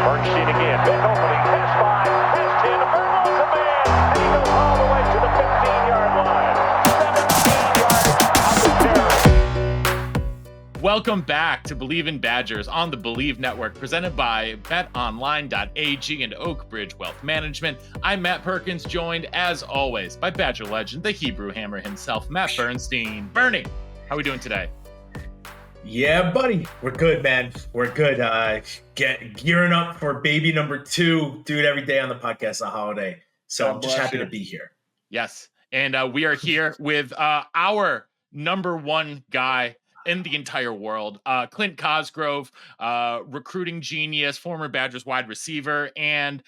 Bernstein again. Big opening. Pass 5. Pass 10. Verbal's a man. And he goes all the way to the 15-yard line. 17 yards of the carry. Welcome back to Believe in Badgers on the Believe Network, presented by BetOnline.ag and Oakbridge Wealth Management. I'm Matt Perkins, joined as always by Badger legend, the Hebrew Hammer himself, Matt Bernstein. Bernie, how are we doing today? Yeah, buddy. We're good, man. We're good. Gearing up for baby number 2. Do it every day on the podcast, a holiday. So I'm just happy to be here. Yes. And we are here with our number one guy in the entire world, Clint Cosgrove, recruiting genius, former Badgers wide receiver, and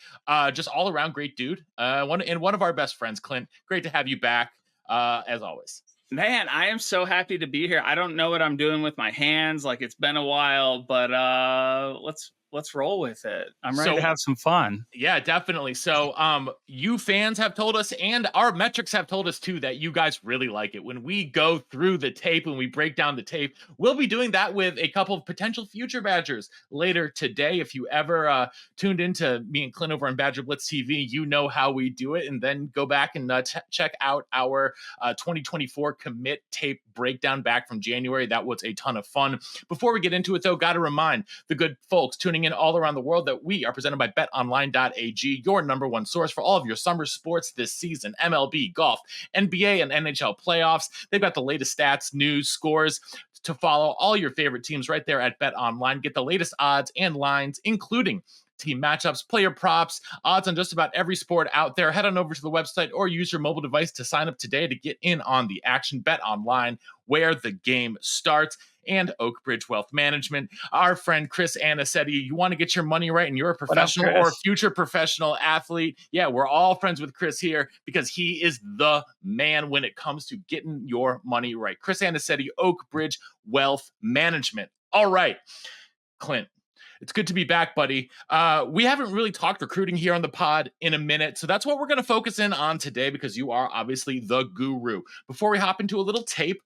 just all around great dude. One of our best friends, Clint. Great to have you back, as always. Man, I am so happy to be here. I don't know what I'm doing with my hands. Like, it's been a while, but let's roll with it. I'm ready to have some fun. Yeah, definitely. So you fans have told us, and our metrics have told us too, that you guys really like it when we go through the tape, when we break down the tape. We'll be doing that with a couple of potential future Badgers later today. If you ever tuned into me and Clint over on Badger Blitz TV, you know how we do it. And then go back and check out our 2024 commit tape breakdown back from January. That was a ton of fun. Before we get into it, though, got to remind the good folks tuning in all around the world that we are presented by BetOnline.ag, your number one source for all of your summer sports this season. MLB, golf, NBA, and NHL playoffs. They've got the latest stats, news, scores to follow all your favorite teams right there at BetOnline. Get the latest odds and lines, including team matchups, player props, odds on just about every sport out there. Head on over to the website or use your mobile device to sign up today to get in on the action. Bet Online, where the game starts. And Oakbridge Wealth Management. Our friend Chris Anicetti, you want to get your money right and you're a professional or future professional athlete. Yeah, we're all friends with Chris here because he is the man when it comes to getting your money right. Chris Anicetti, Oakbridge Wealth Management. All right, Clint. It's good to be back, buddy. We haven't really talked recruiting here on the pod in a minute, so that's what we're going to focus in on today because you are obviously the guru. Before we hop into a little tape,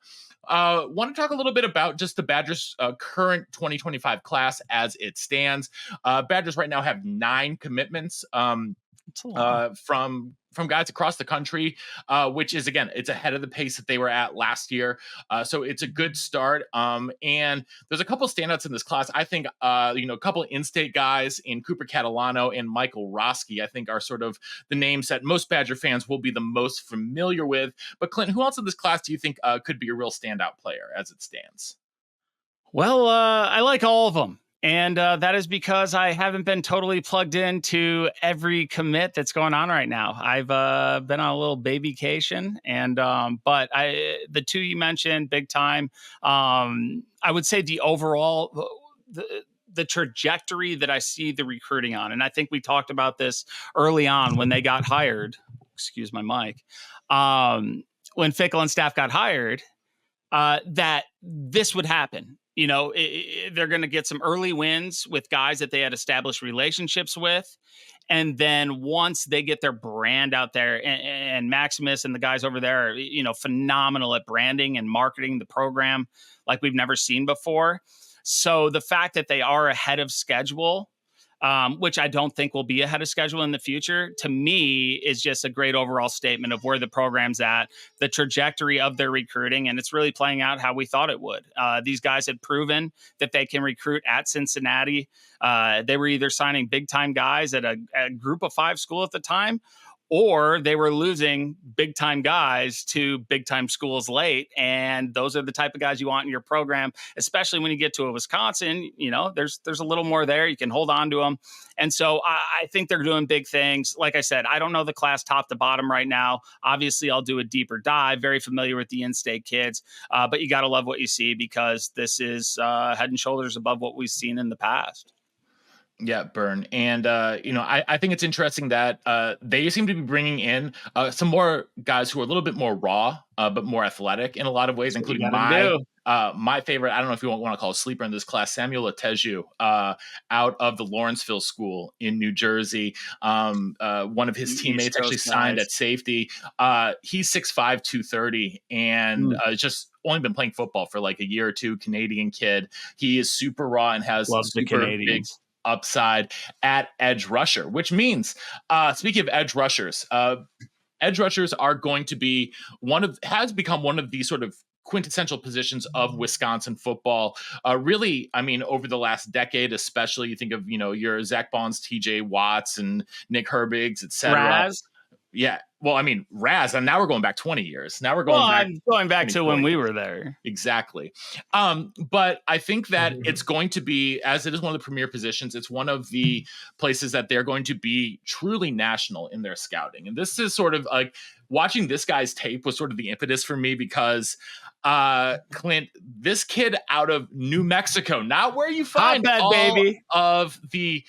want to talk a little bit about just the Badgers' current 2025 class as it stands. Badgers right now have 9 commitments from guys across the country, which is, again, it's ahead of the pace that they were at last year. So it's a good start. And there's a couple standouts in this class. I think, a couple of in-state guys in Cooper Catalano and Michael Roski, I think are sort of the names that most Badger fans will be the most familiar with. But Clint, who else in this class do you think could be a real standout player as it stands? Well, I like all of them. And that is because I haven't been totally plugged into every commit that's going on right now. I've been on a little babycation, and but the 2 you mentioned, big time. I would say the overall the trajectory that I see the recruiting on, and I think we talked about this early on when they got hired. Excuse my mic. When Fickle and staff got hired, that this would happen. You know, they're going to get some early wins with guys that they had established relationships with. And then once they get their brand out there, and Maximus and the guys over there are, phenomenal at branding and marketing the program like we've never seen before. So the fact that they are ahead of schedule, which I don't think will be ahead of schedule in the future, to me is just a great overall statement of where the program's at, the trajectory of their recruiting, and it's really playing out how we thought it would. These guys had proven that they can recruit at Cincinnati. They were either signing big-time guys at a group of 5 school at the time, or they were losing big-time guys to big-time schools late. And those are the type of guys you want in your program, especially when you get to a Wisconsin. There's a little more there. You can hold on to them. And so I think they're doing big things. Like I said, I don't know the class top to bottom right now. Obviously, I'll do a deeper dive. Very familiar with the in-state kids. But you got to love what you see because this is head and shoulders above what we've seen in the past. Yeah, Burn. And, I think it's interesting that they seem to be bringing in some more guys who are a little bit more raw, but more athletic in a lot of ways, including my favorite. I don't know if you want to call a sleeper in this class, Samuel Ateju, out of the Lawrenceville School in New Jersey. One of his teammates actually signed at safety. He's 6'5", 230, and just only been playing football for like a year or two. Canadian kid. He is super raw and has Loves the Canadians. upside at edge rusher, which means, speaking of edge rushers are going to be has become one of the sort of quintessential positions of Wisconsin football. Really, I mean, over the last decade, especially, you think of, your Zach Bonds, TJ Watts, and Nick Herbigs, et cetera. Yeah. Well, I mean, Raz, and now we're going back 20 years. Now we're going back to when we were there. Exactly. But I think that it's going to be, as it is one of the premier positions, it's one of the places that they're going to be truly national in their scouting. And this is sort of like watching this guy's tape was sort of the impetus for me because Clint, this kid out of New Mexico, not where you find all of the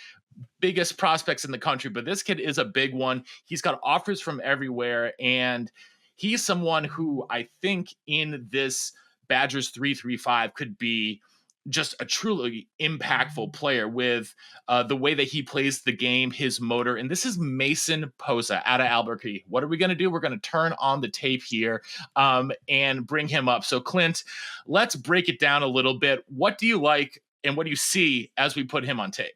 biggest prospects in the country, but this kid is a big one. He's got offers from everywhere, and he's someone who I think in this Badgers 3-3-5 could be just a truly impactful player with the way that he plays the game, his motor. And this is Mason Posa out of Albuquerque. What are we going to do? We're going to turn on the tape here and bring him up. So Clint, let's break it down a little bit. What do you like and what do you see as we put him on tape?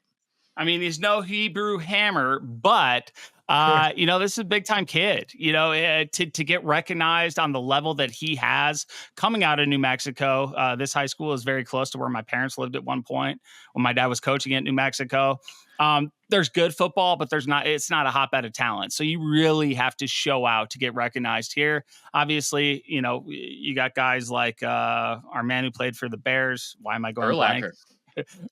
I mean, he's no Hebrew Hammer, but this is a big time kid, to get recognized on the level that he has coming out of New Mexico. This high school is very close to where my parents lived at one point when my dad was coaching at New Mexico. There's good football, but it's not a hotbed of talent. So you really have to show out to get recognized here. Obviously, you got guys like our man who played for the Bears. Why am I going blank?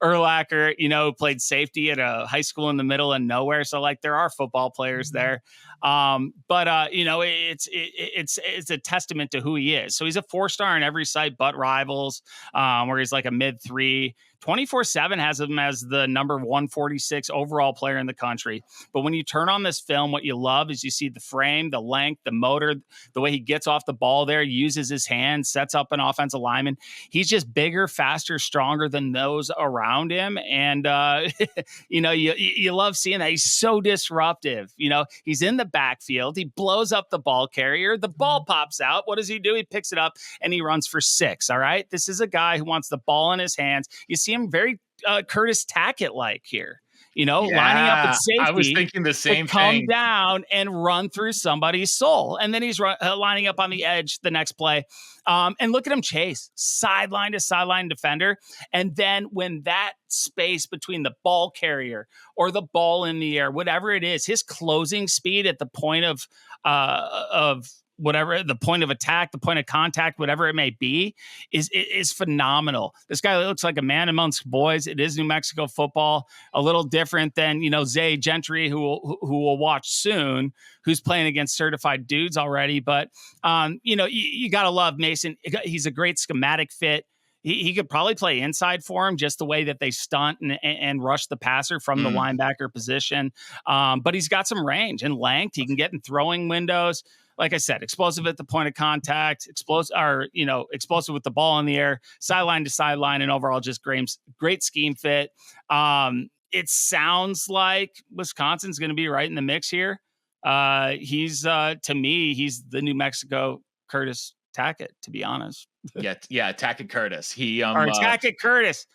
Urlacher, played safety at a high school in the middle of nowhere. So there are football players there. But it's a testament to who he is. So he's a 4-star in every site but Rivals, where he's like a mid-3. 24/7 has him as the number 146 overall player in the country. But when you turn on this film, what you love is you see the frame, the length, the motor, the way he gets off the ball there, uses his hands, sets up an offensive lineman. He's just bigger, faster, stronger than those around him. And, you love seeing that. He's so disruptive. He's in the backfield. He blows up the ball carrier. The ball pops out. What does he do? He picks it up and he runs for 6. All right. This is a guy who wants the ball in his hands. You see him very Curtis Tackett-like here, lining up at safety. I was thinking the same thing. Come down and run through somebody's soul. And then he's lining up on the edge the next play. And look at him chase sideline to sideline defender. And then when that space between the ball carrier or the ball in the air, whatever it is, his closing speed at the point of whatever the point of attack, the point of contact, whatever it may be, is phenomenal. This guy looks like a man amongst boys. It is New Mexico football, a little different than, Zay Gentry, who we'll watch soon, who's playing against certified dudes already. But, you got to love Mason. He's a great schematic fit. He could probably play inside for him, just the way that they stunt and rush the passer from the linebacker position. But he's got some range and length. He can get in throwing windows. Like I said, explosive at the point of contact, explosive with the ball in the air, sideline to sideline, and overall just great scheme fit. It sounds like Wisconsin's going to be right in the mix here. He's to me, he's the New Mexico Curtis Tackett, to be honest. Yeah, Tackett Curtis. Tackett Curtis.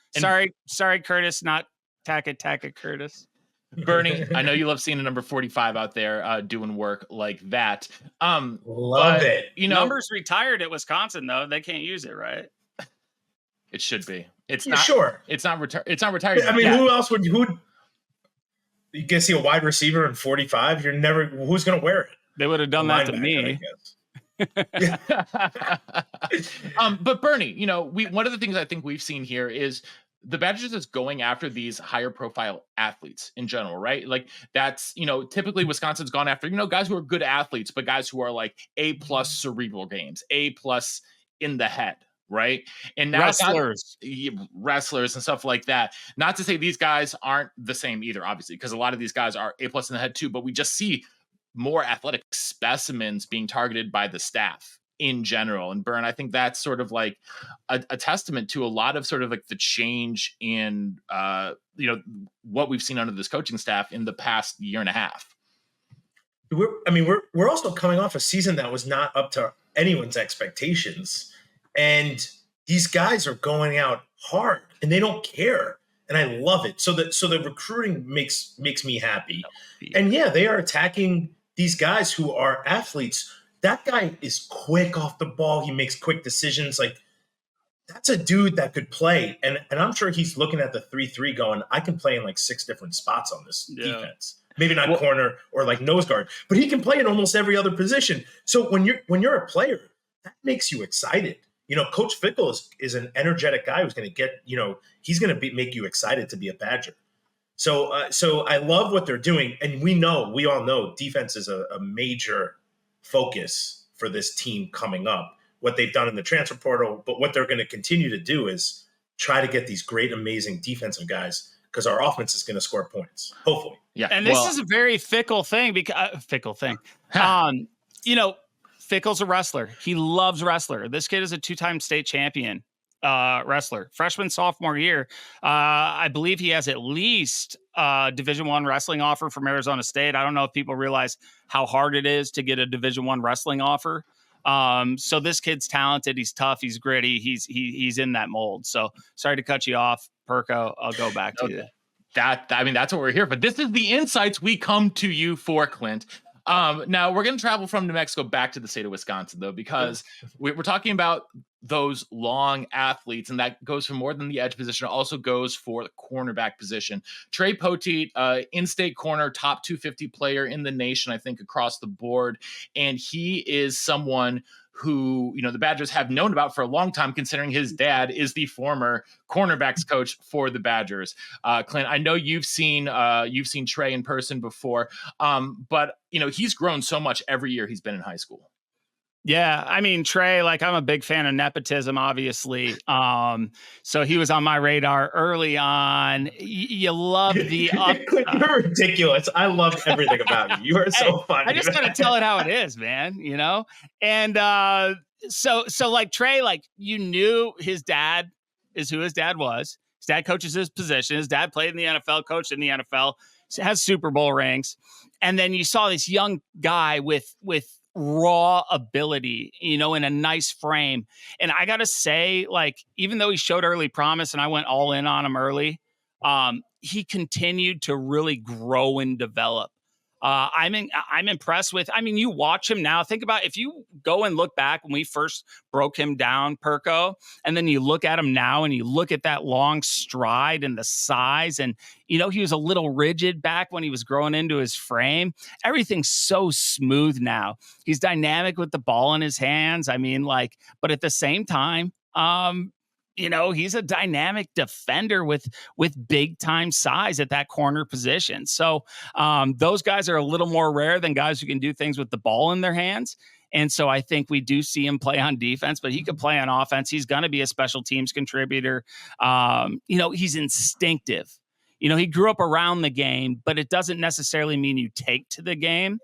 Sorry, Curtis, not Tackett Curtis. Bernie, I know you love seeing a number 45 out there doing work like that. Love it. Numbers retired at Wisconsin, though. They can't use it, right? It should be. It's not. Sure. It's not retired. I mean, who else would you can see a wide receiver in 45? Who's going to wear it? They would have done that to me. But Bernie, one of the things I think we've seen here is the Badgers is going after these higher profile athletes in general, right? Like that's, typically Wisconsin's gone after, guys who are good athletes, but guys who are like A+ cerebral games, A+ in the head, right? And now wrestlers and stuff like that. Not to say these guys aren't the same either, obviously, because a lot of these guys are A+ in the head too, but we just see more athletic specimens being targeted by the staff in general. And Bern, I think that's sort of like a testament to a lot of sort of like the change in, what we've seen under this coaching staff in the past year and a half. We're also coming off a season that was not up to anyone's expectations. And these guys are going out hard and they don't care. And I love it. So the recruiting makes me happy. And yeah, they are attacking these guys who are athletes. That guy is quick off the ball. He makes quick decisions. Like, that's a dude that could play. And I'm sure he's looking at the 3-3 going, I can play in like 6 different spots on this defense. Maybe not corner or like nose guard, but he can play in almost every other position. So when you're a player, that makes you excited. You know, Coach Fickle is an energetic guy who's going to get, he's going to make you excited to be a Badger. So I love what they're doing. And we all know defense is a major focus for this team coming up, what they've done in the transfer portal, but what they're going to continue to do is try to get these great, amazing defensive guys, because our offense is going to score points, hopefully. Yeah. And this is a very fickle thing because Fickle's a wrestler. He loves wrestler. This kid is a 2-time state champion wrestler. Freshman, sophomore year. I believe he has at least Division I wrestling offer from Arizona State. I don't know if people realize how hard it is to get a Division I wrestling offer. So this kid's talented. He's tough. He's gritty. He's in that mold. So sorry to cut you off, Perko. I'll go back to you. That's what we're here for. This is the insights we come to you for, Clint. Now we're going to travel from New Mexico back to the state of Wisconsin, though, because we're talking about those long athletes, and that goes for more than the edge position. It also goes for the cornerback position. Tre Potit, in-state corner, top 250 player in the nation, I think, across the board. And he is someone who, the Badgers have known about for a long time, considering his dad is the former cornerbacks coach for the Badgers. Clint, I know you've seen Tre in person before, but he's grown so much every year he's been in high school. Yeah, I mean, Tre, I'm a big fan of nepotism, obviously. So he was on my radar early on. You love the You're ridiculous. I love everything about you. You are so funny. I just gotta tell it how it is, man. And so Tre, you knew his dad is who his dad was. His dad coaches his position. His dad played in the NFL, coached in the NFL, has Super Bowl rings, and then you saw this young guy with raw ability, in a nice frame. And I gotta say, even though he showed early promise and I went all in on him early, he continued to really grow and develop. I'm impressed with, you watch him now. Think about if you go and look back when we first broke him down, Perko, and then you look at him now and you look at that long stride and the size, and he was a little rigid back when he was growing into his frame. Everything's so smooth now. He's dynamic with the ball in his hands. But at the same time, he's a dynamic defender with big time size at that corner position. So those guys are a little more rare than guys who can do things with the ball in their hands. And so I think we do see him play on defense, but he could play on offense. He's going to be a special teams contributor. He's instinctive. He grew up around the game, but it doesn't necessarily mean you take to the game.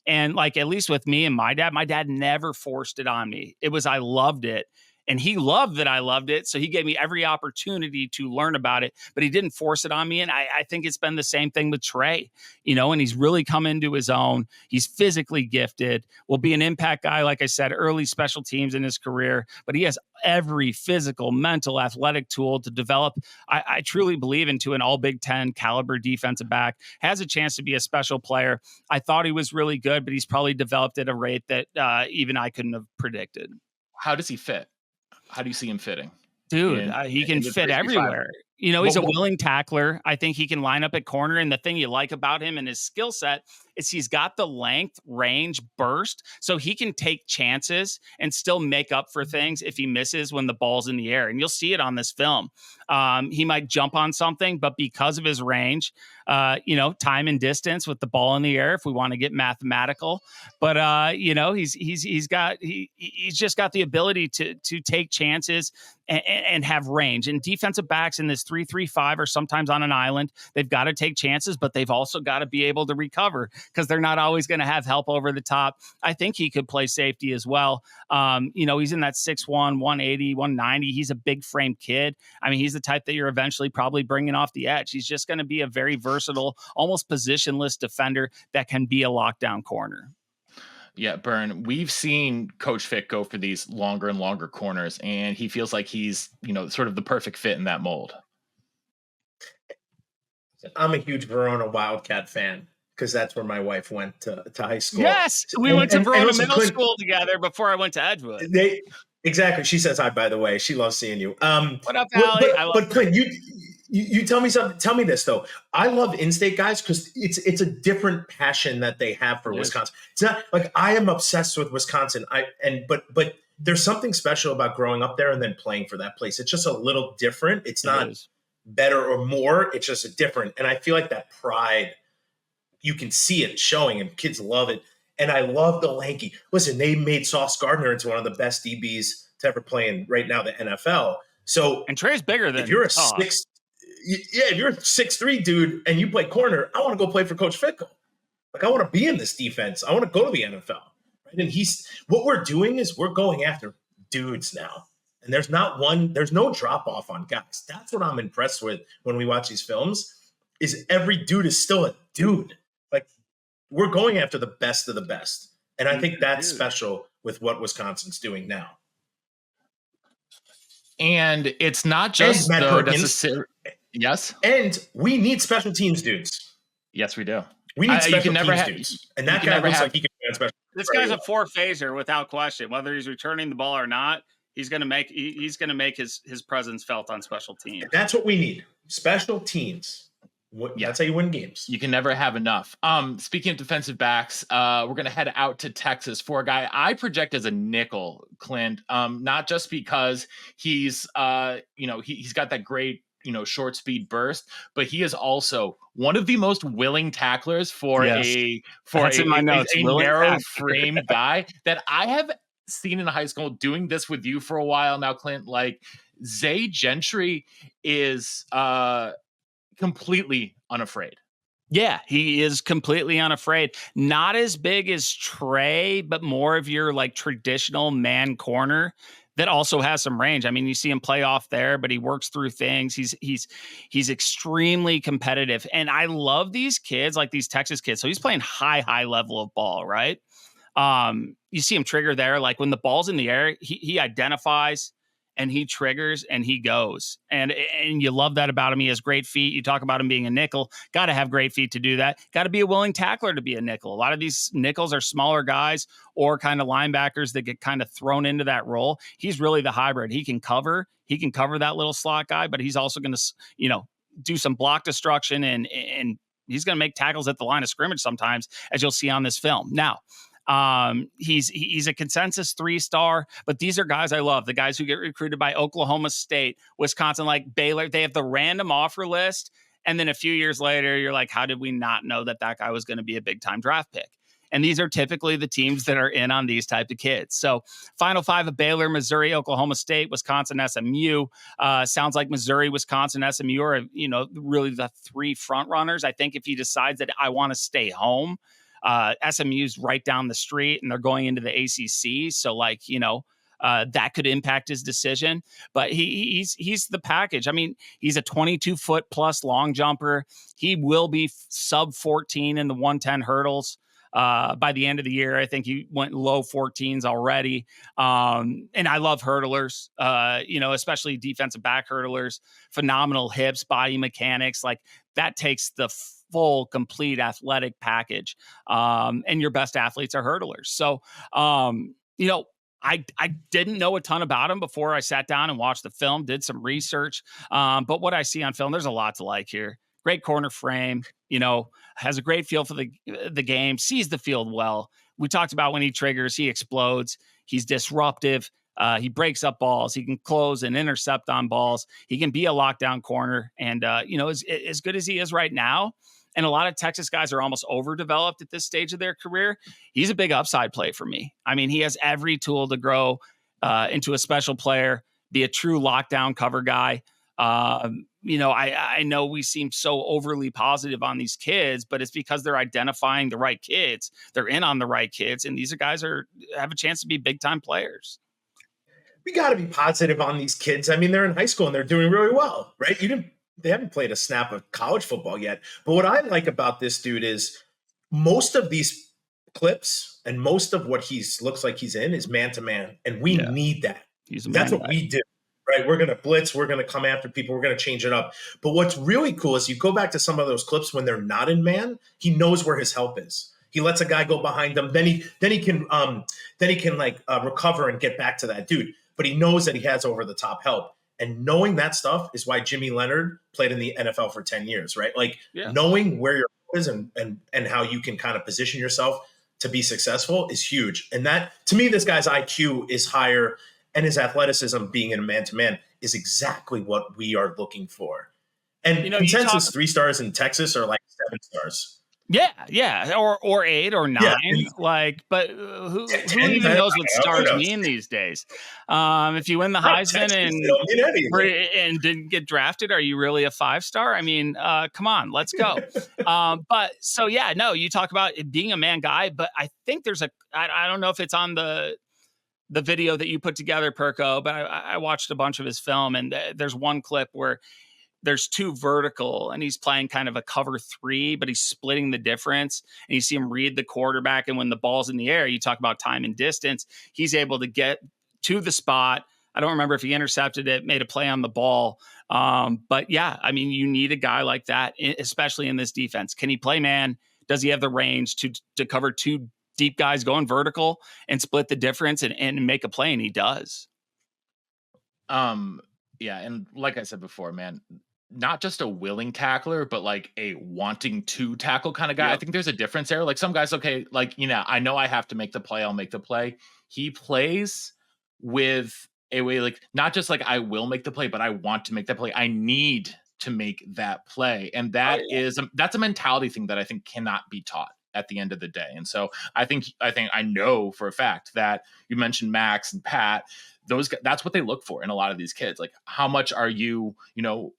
And at least with me and my dad never forced it on me. It was, I loved it. And he loved that I loved it. So he gave me every opportunity to learn about it, but he didn't force it on me. And I think it's been the same thing with Tre, and he's really come into his own. He's physically gifted, will be an impact guy, like I said, early special teams in his career, but he has every physical, mental, athletic tool to develop. I truly believe into an all Big Ten caliber defensive back, has a chance to be a special player. I thought he was really good, but he's probably developed at a rate that even I couldn't have predicted. How does he fit? How do you see him fitting? Dude, he can fit everywhere. He's a willing tackler. I think he can line up at corner. And the thing you like about him and his skill set is he's got the length, range, burst. So he can take chances and still make up for things if he misses when the ball's in the air. And you'll see it on this film. He might jump on something, but because of his range, time and distance with the ball in the air, if we want to get mathematical, but he's just got the ability to take chances and have range. And defensive backs in this 3-3-5 are sometimes on an island. They've got to take chances, but they've also got to be able to recover because they're not always going to have help over the top. I think he could play safety as well. He's in that 6'1", 180, 190. He's a big frame kid. He's the type that you're eventually probably bringing off the edge. He's just going to be a very versatile, almost positionless defender that can be a lockdown corner. Yeah, Byrne, we've seen Coach Fick go for these longer and longer corners, and he feels like he's, sort of the perfect fit in that mold. I'm a huge Verona Wildcat fan because that's where my wife went to high school. Yes, we went to Verona listen, Middle School together before I went to Edgewood. Exactly. She says hi, by the way. She loves seeing you. What up, Allie? But Clint, you tell me something. Tell me this though. I love in-state guys because it's a different passion that they have for Wisconsin. It's not like I am obsessed with Wisconsin. But there's something special about growing up there and then playing for that place. It's just a little different. It's not better or more. It's just different. And I feel like that pride, you can see it showing, and kids love it. And I love the lanky. Listen, they made Sauce Gardner into one of the best DBs to ever play in right now the NFL. So, and Trey's bigger than if you're a 6'3" dude and you play corner, I want to go play for Coach Fickle. Like I want to be in this defense. I want to go to the NFL. Right? And what we're doing is we're going after dudes now. And there's no drop off on guys. That's what I'm impressed with when we watch these films. Is every dude is still a dude. Like we're going after the best of the best. And I think that's special with what Wisconsin's doing now. And it's not just necessary. Yes. And we need special teams dudes. Yes, we do. We need special teams dudes. And that guy looks like he can be on special teams. This guy's a four-phaser without question. Whether he's returning the ball or not, he's going to make his presence felt on special teams. And that's what we need. Special teams. That's how you win games. You can never have enough. Speaking of defensive backs, we're going to head out to Texas for a guy I project as a nickel, Clint. Not just because he's he's got that great short speed burst, but he is also one of the most willing tacklers for a narrow frame guy that I have seen in high school. Doing this with you for a while now, Clint. Like Zay Gentry is completely unafraid. Yeah, he is completely unafraid. Not as big as Trey, but more of your like traditional man corner that also has some range. I mean, you see him play off there, but he works through things. He's extremely competitive. And I love these kids, like these Texas kids. So he's playing high level of ball, right? You see him trigger there. Like when the ball's in the air, he identifies and he triggers and he goes. And you love that about him. He has great feet. You talk about him being a nickel. Got to have great feet to do that. Got to be a willing tackler to be a nickel. A lot of these nickels are smaller guys or kind of linebackers that get kind of thrown into that role. He's really the hybrid. He can cover that little slot guy, but he's also going to, do some block destruction and he's going to make tackles at the line of scrimmage sometimes, as you'll see on this film. Now, he's a consensus 3-star, but these are guys I love. The guys who get recruited by Oklahoma State, Wisconsin, like Baylor, they have the random offer list. And then a few years later, you're like, how did we not know that guy was going to be a big time draft pick? And these are typically the teams that are in on these type of kids. So Final Five of Baylor, Missouri, Oklahoma State, Wisconsin, SMU. Sounds like Missouri, Wisconsin, SMU are, really the three front runners. I think if he decides that I want to stay home, SMU's right down the street and they're going into the ACC. So that could impact his decision, but he's the package. I mean, he's a 22-foot plus long jumper. He will be sub 14 in the 110 hurdles. By the end of the year, I think he went low 14s already. And I love hurdlers, especially defensive back hurdlers, phenomenal hips, body mechanics. Like that takes the full, complete athletic package. And your best athletes are hurdlers. So, I didn't know a ton about him before I sat down and watched the film, did some research. But what I see on film, there's a lot to like here. Great corner frame, has a great feel for the game, sees the field well. We talked about when he triggers, he explodes. He's disruptive. He breaks up balls. He can close and intercept on balls. He can be a lockdown corner. And, as good as he is right now, and a lot of Texas guys are almost overdeveloped at this stage of their career, he's a big upside play for me. I mean, he has every tool to grow into a special player, be a true lockdown cover guy. I know we seem so overly positive on these kids, but it's because they're identifying the right kids. They're in on the right kids, and these guys have a chance to be big time players. We got to be positive on these kids. I mean, they're in high school and they're doing really well, right? They haven't played a snap of college football yet. But what I like about this dude is most of these clips and most of what looks like he's in is man to man, and we need that. That's what we do. right? We're going to blitz. We're going to come after people. We're going to change it up. But what's really cool is you go back to some of those clips when they're not in man, he knows where his help is. He lets a guy go behind him. Then he can recover and get back to that dude. But he knows that he has over the top help. And knowing that stuff is why Jimmy Leonard played in the NFL for 10 years, right? Like knowing where your help is and how you can kind of position yourself to be successful is huge. And that, to me, this guy's IQ is higher and his athleticism being in a man-to-man is exactly what we are looking for. And consensus 3 stars in Texas are like 7 stars. Yeah, or 8 or 9, but who even knows what stars mean these days? If you win the Heisman and didn't get drafted, are you really a 5-star? I mean, come on, let's go. You talk about it being a man guy, but I think there's I don't know if it's on the video that you put together, Perko, but I watched a bunch of his film, and there's one clip where there's 2 vertical and he's playing kind of a cover 3, but he's splitting the difference. And you see him read the quarterback. And when the ball's in the air, you talk about time and distance, he's able to get to the spot. I don't remember if he intercepted it, made a play on the ball. But yeah, I mean, you need a guy like that, especially in this defense. Can he play man? Does he have the range to cover 2 deep guys going vertical and split the difference and make a play? And he does. Yeah. And like I said before, man, not just a willing tackler, but like a wanting to tackle kind of guy. I think there's a difference there. Like some guys, okay, like, I know I have to make the play. I'll make the play. He plays with a way, like, not just like I will make the play, but I want to make that play. I need to make that play. And that that's a mentality thing that I think cannot be taught at the end of the day. And so I know for a fact that you mentioned Max and Pat, those guys, that's what they look for in a lot of these kids. Like, how much are you,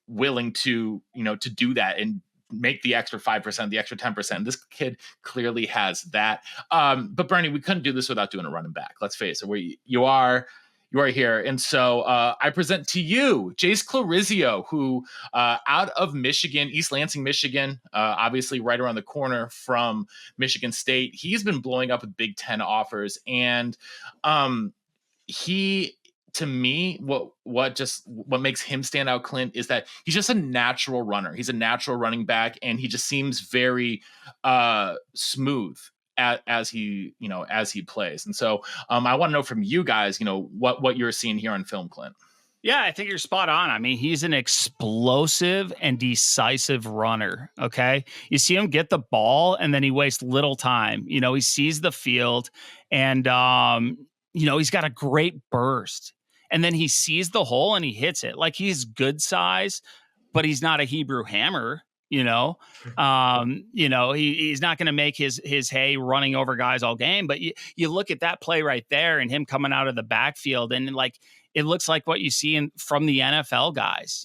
willing to, to do that and make the extra 5%, the extra 10%. This kid clearly has that. But Bernie, we couldn't do this without doing a running back. Let's face it. You are here. And so I present to you Jace Clarizio, who out of Michigan, East Lansing, Michigan, obviously right around the corner from Michigan State. He's been blowing up with Big Ten offers. And he, to me, what makes him stand out, Clint, is that he's just a natural runner. He's a natural running back, and he just seems very smooth as he plays. And so I want to know from you guys, what you're seeing here on film, Clint. Yeah, I think you're spot on. I mean, he's an explosive and decisive runner, okay? You see him get the ball, and then he wastes little time. He sees the field, and he's got a great burst, and then he sees the hole and he hits it. Like, he's good size, but he's not a Hebrew Hammer. He's not going to make his hay running over guys all game. But you look at that play right there and him coming out of the backfield, and like, it looks like what you see from the NFL guys.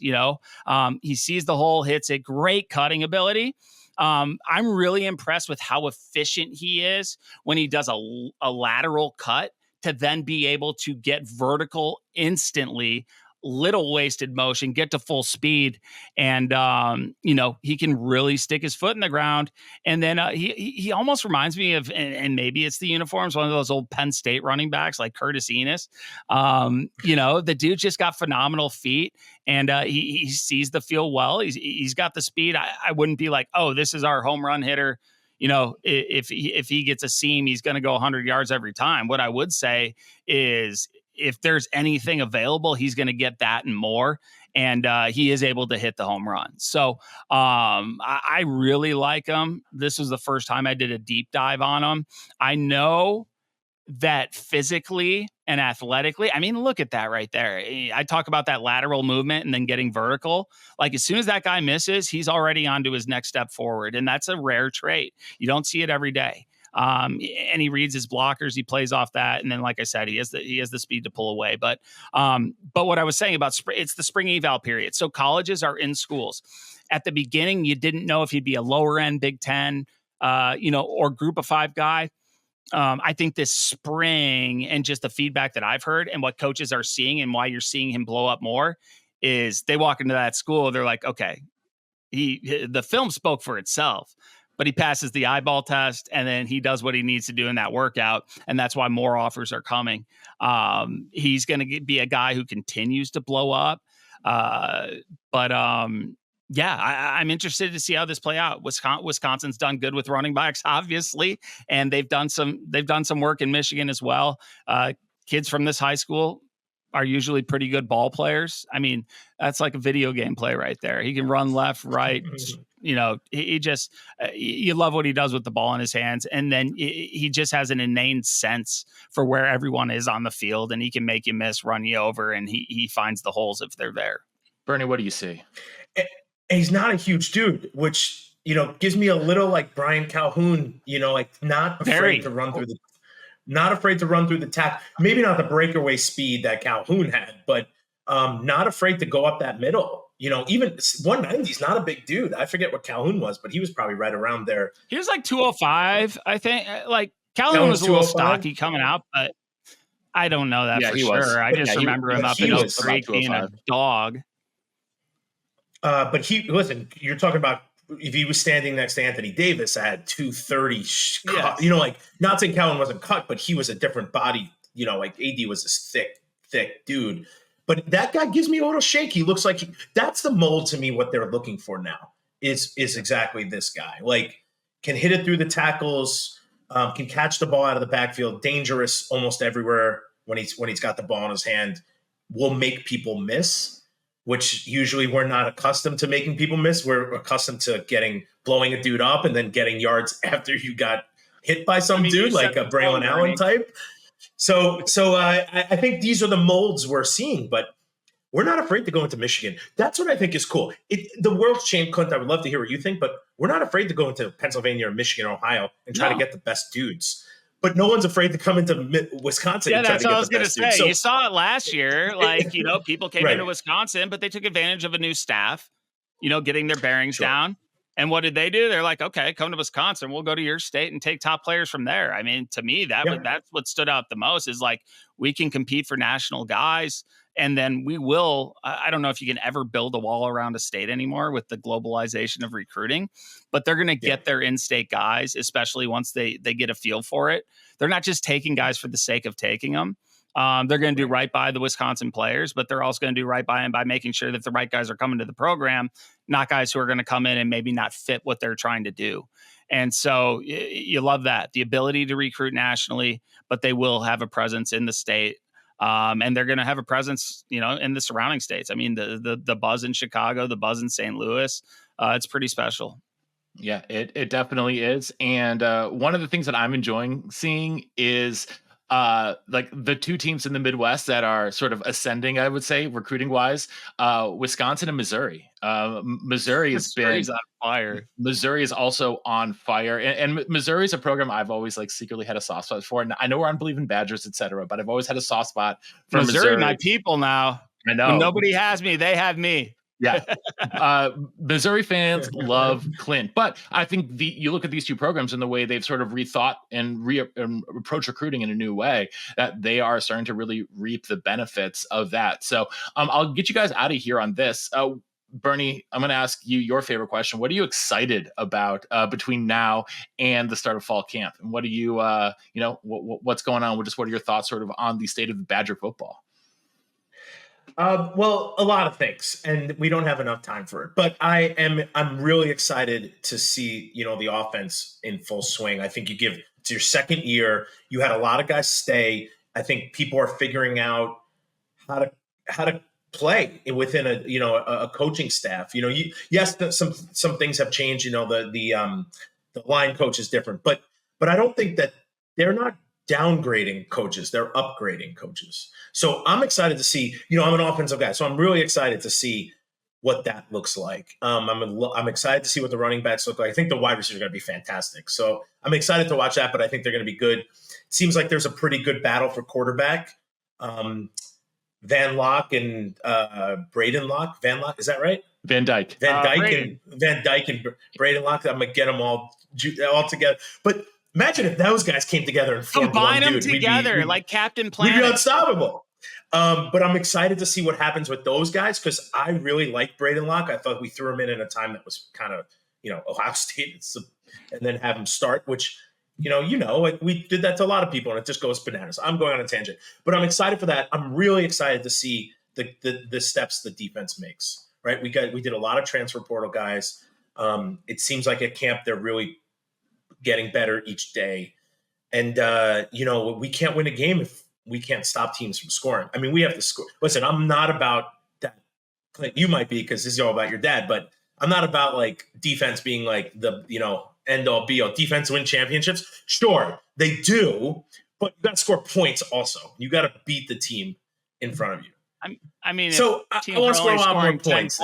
He sees the hole, hits it, great cutting ability. I'm really impressed with how efficient he is when he does a lateral cut, to then be able to get vertical instantly, little wasted motion, get to full speed. And, he can really stick his foot in the ground. And then he almost reminds me of, and maybe it's the uniforms, one of those old Penn State running backs like Curtis Enis. The dude just got phenomenal feet, and he sees the field well. He's got the speed. I wouldn't be like, oh, this is our home run hitter. If he gets a seam, he's going to go 100 yards every time. What I would say is, if there's anything available, he's going to get that and more. And he is able to hit the home run. So I really like him. This was the first time I did a deep dive on him. I know that physically and athletically, I mean, look at that right there. I talk about that lateral movement and then getting vertical. Like, as soon as that guy misses, he's already on to his next step forward. And that's a rare trait. You don't see it every day. And he reads his blockers, he plays off that. And then, like I said, he has the speed to pull away. But what I was saying about it's the spring eval period. So colleges are in schools. At the beginning, you didn't know if he'd be a lower end Big Ten, or group of 5 guy. I think this spring, and just the feedback that I've heard and what coaches are seeing, and why you're seeing him blow up more, is they walk into that school, they're like, okay, the film spoke for itself, but he passes the eyeball test, and then he does what he needs to do in that workout. And that's why more offers are coming. He's going to be a guy who continues to blow up. Yeah, I'm interested to see how this play out. Wisconsin's done good with running backs, obviously, and they've done some work in Michigan as well. Kids from this high school are usually pretty good ball players. I mean, that's like a video game play right there. He can run left, right. He just you love what he does with the ball in his hands, and then he just has an inane sense for where everyone is on the field, and he can make you miss, run you over, and he finds the holes if they're there. Bernie, what do you see? And he's not a huge dude, which, gives me a little like Brian Calhoun, like not afraid to run through the tackle. Maybe not the breakaway speed that Calhoun had, but not afraid to go up that middle. Even 190 is not a big dude. I forget what Calhoun was, but he was probably right around there. He was like 205, I think. Like Calhoun was a little stocky coming out, but I don't know that for sure. I just remember him up in Oak Creek being a dog. But you're talking about if he was standing next to Anthony Davis at 230, not saying Calhoun wasn't cut, but he was a different body, like AD was this thick dude. But that guy gives me a little shake. He looks like that's the mold to me. What they're looking for now is exactly this guy. Like, can hit it through the tackles, can catch the ball out of the backfield, dangerous almost everywhere when he's got the ball in his hand, will make people miss. Which usually we're not accustomed to making people miss. We're accustomed to blowing a dude up and then getting yards after you got hit by some dude, like a Braylon Allen type. So I think these are the molds we're seeing, but we're not afraid to go into Michigan. That's what I think is cool. The world's changed, Clint. I would love to hear what you think, but we're not afraid to go into Pennsylvania or Michigan or Ohio and try to get the best dudes. But no one's afraid to come into Wisconsin. Yeah, that's what I was going to say. So, you saw it last year. Like, people came into Wisconsin, but they took advantage of a new staff, getting their bearings down. And what did they do? They're like, okay, come to Wisconsin. We'll go to your state and take top players from there. I mean, to me, that's what stood out the most is like, we can compete for national guys. And then we will, I don't know if you can ever build a wall around a state anymore with the globalization of recruiting, but they're going to get their in-state guys, especially once they get a feel for it. They're not just taking guys for the sake of taking them. They're going to do right by the Wisconsin players, but they're also going to do right by them by making sure that the right guys are coming to the program, not guys who are going to come in and maybe not fit what they're trying to do. And so you love that, the ability to recruit nationally, but they will have a presence in the state. And they're going to have a presence, in the surrounding states. I mean, the buzz in Chicago, the buzz in St. Louis, it's pretty special. Yeah, it definitely is. And one of the things that I'm enjoying seeing is like the two teams in the Midwest that are sort of ascending, I would say, recruiting wise, Wisconsin and Missouri. Missouri has been on fire. Missouri is also on fire. And Missouri is a program I've always like secretly had a soft spot for. And I know we're on Believe in Badgers, etc., but I've always had a soft spot for Missouri. My people now. I know. When nobody has me, they have me. Yeah. Missouri fans love Clint, but I think you look at these two programs and the way they've sort of rethought and approach recruiting in a new way, that they are starting to really reap the benefits of that. So I'll get you guys out of here on this. Bernie, I'm going to ask you your favorite question. What are you excited about between now and the start of fall camp? And what are you, what's going on? What are your thoughts sort of on the state of Badger football? Well, a lot of things, and we don't have enough time for it. But I'm really excited to see, the offense in full swing. I think it's your second year. You had a lot of guys stay. I think people are figuring out how to play within a coaching staff. Yes, some things have changed. The line coach is different, but I don't think that they're not downgrading coaches, they're upgrading coaches. So I'm excited to see, I'm an offensive guy, so I'm really excited to see what that looks like. I'm excited to see what the running backs look like. I think the wide receivers are going to be fantastic. So I'm excited to watch that, but I think they're going to be good. It seems like there's a pretty good battle for quarterback. Van Locke and Braden Locke. Van Locke, is that right? Van Dyke. Van Dyke and Braden Locke. I'm going to get them all together. But imagine if those guys came together and formed combine one them dude. together like Captain Planet. We'd be unstoppable. But I'm excited to see what happens with those guys because I really like Braden Locke. I thought we threw him in a time that was kind of Ohio State, and then have them start, which, we did that to a lot of people, and it just goes bananas. I'm going on a tangent, but I'm excited for that. I'm really excited to see the steps the defense makes, right? We did a lot of transfer portal guys. It seems like at camp, they're really getting better each day. And, we can't win a game if we can't stop teams from scoring. I mean, we have to score. Listen, I'm not about that. Clint, you might be, because this is all about your dad, but I'm not about like defense being like the, end all be all. Defense win championships. Sure, they do, but you got to score points also. You got to beat the team in front of you. I mean, so if I want to score a lot more points.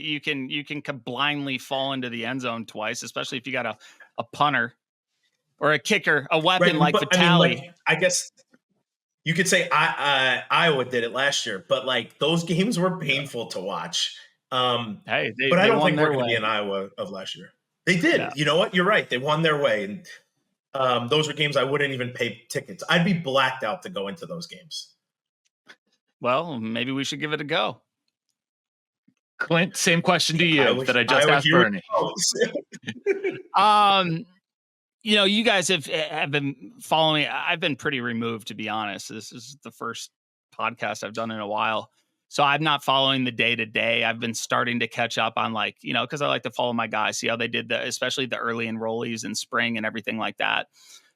You can blindly fall into the end zone twice, especially if you got a punter or a kicker, a weapon like Vitale. I guess you could say Iowa did it last year, but like those games were painful to watch. But I don't think we're going to be in Iowa of last year. They did. Yeah. You know what? You're right. They won their way, and those were games I wouldn't even pay tickets. I'd be blacked out to go into those games. Well, maybe we should give it a go. Clint, same question to you that I just asked Bernie. You guys have been following me. I've been pretty removed, to be honest. This is the first podcast I've done in a while. So I'm not following the day to day. I've been starting to catch up on because I like to follow my guys, see how they did especially the early enrollees in spring and everything like that.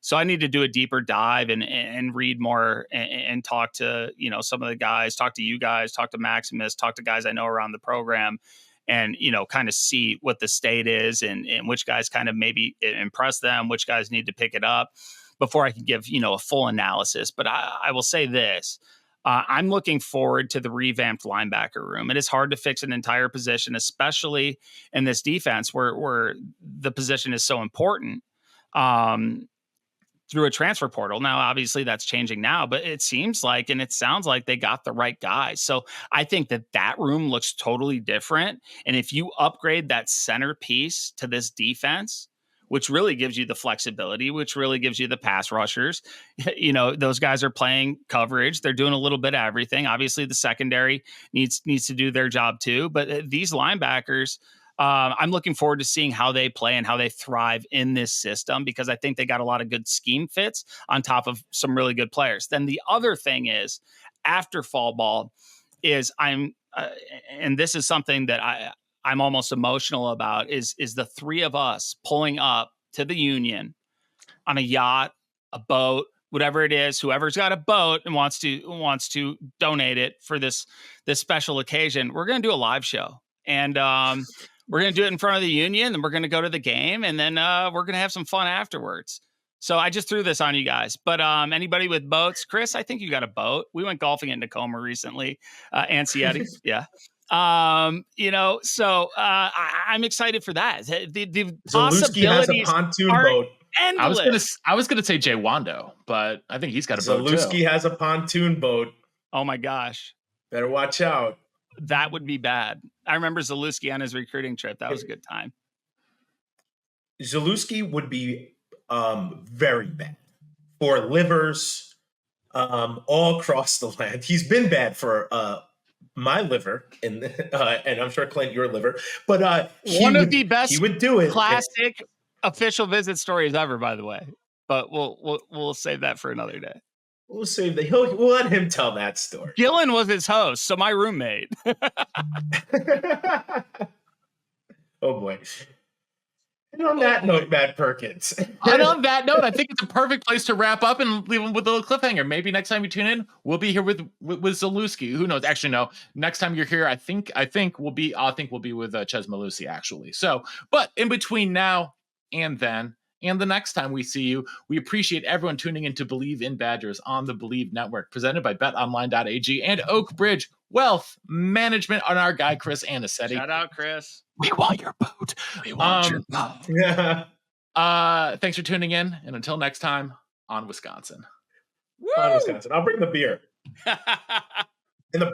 So I need to do a deeper dive and read more and talk to, some of the guys, talk to you guys, talk to Maximus, talk to guys I know around the program, and, kind of see what the state is and which guys kind of maybe impress them, which guys need to pick it up before I can give, a full analysis. But I will say this. I'm looking forward to the revamped linebacker room. It is hard to fix an entire position, especially in this defense where the position is so important. Through a transfer portal. Now, obviously that's changing now, but it seems like, and it sounds like they got the right guys. So I think that room looks totally different. And if you upgrade that centerpiece to this defense, which really gives you the flexibility, which really gives you the pass rushers, those guys are playing coverage. They're doing a little bit of everything. Obviously the secondary needs to do their job too, but these linebackers, I'm looking forward to seeing how they play and how they thrive in this system, because I think they got a lot of good scheme fits on top of some really good players. Then the other thing is, after fall ball, is and this is something that I'm almost emotional about, is the three of us pulling up to the Union on a yacht, a boat, whatever it is. Whoever's got a boat and wants to donate it for this special occasion, we're going to do a live show. And we're going to do it in front of the Union, and we're going to go to the game, and then we're going to have some fun afterwards. So I just threw this on you guys. But anybody with boats? Chris, I think you got a boat. We went golfing in Tacoma recently. Ansietti, yeah. So I'm excited for that. The Zalewski has a pontoon boat. Endless. I was gonna say Jay Wando, but I think he's got a boat too. Zalewski has a pontoon boat. Oh my gosh. Better watch out. That would be bad. I remember Zalewski on his recruiting trip. That was a good time. Zalewski would be very bad for livers all across the land. He's been bad for my liver, and I'm sure, Clint, your liver. But one of the best he would do it. Classic official visit stories ever, by the way. But we'll save that for another day. We'll save we'll let him tell that story. Gillen was his host, so my roommate. Oh boy. And on that note, Matt Perkins. And on that note, I think it's a perfect place to wrap up and leave him with a little cliffhanger. Maybe next time you tune in, we'll be here with Zalewski. Who knows? Actually, no. Next time you're here, I think we'll be with Ches Malusi, actually. So, but in between now and then, and the next time we see you, we appreciate everyone tuning in to Believe in Badgers on the Believe Network, presented by betonline.ag and Oak Bridge Wealth Management, on our guy, Chris Anicetti. Shout out, Chris. We want your boat. We want your boat. Yeah. Thanks for tuning in, and until next time, on Wisconsin. On Wisconsin. I'll bring the beer.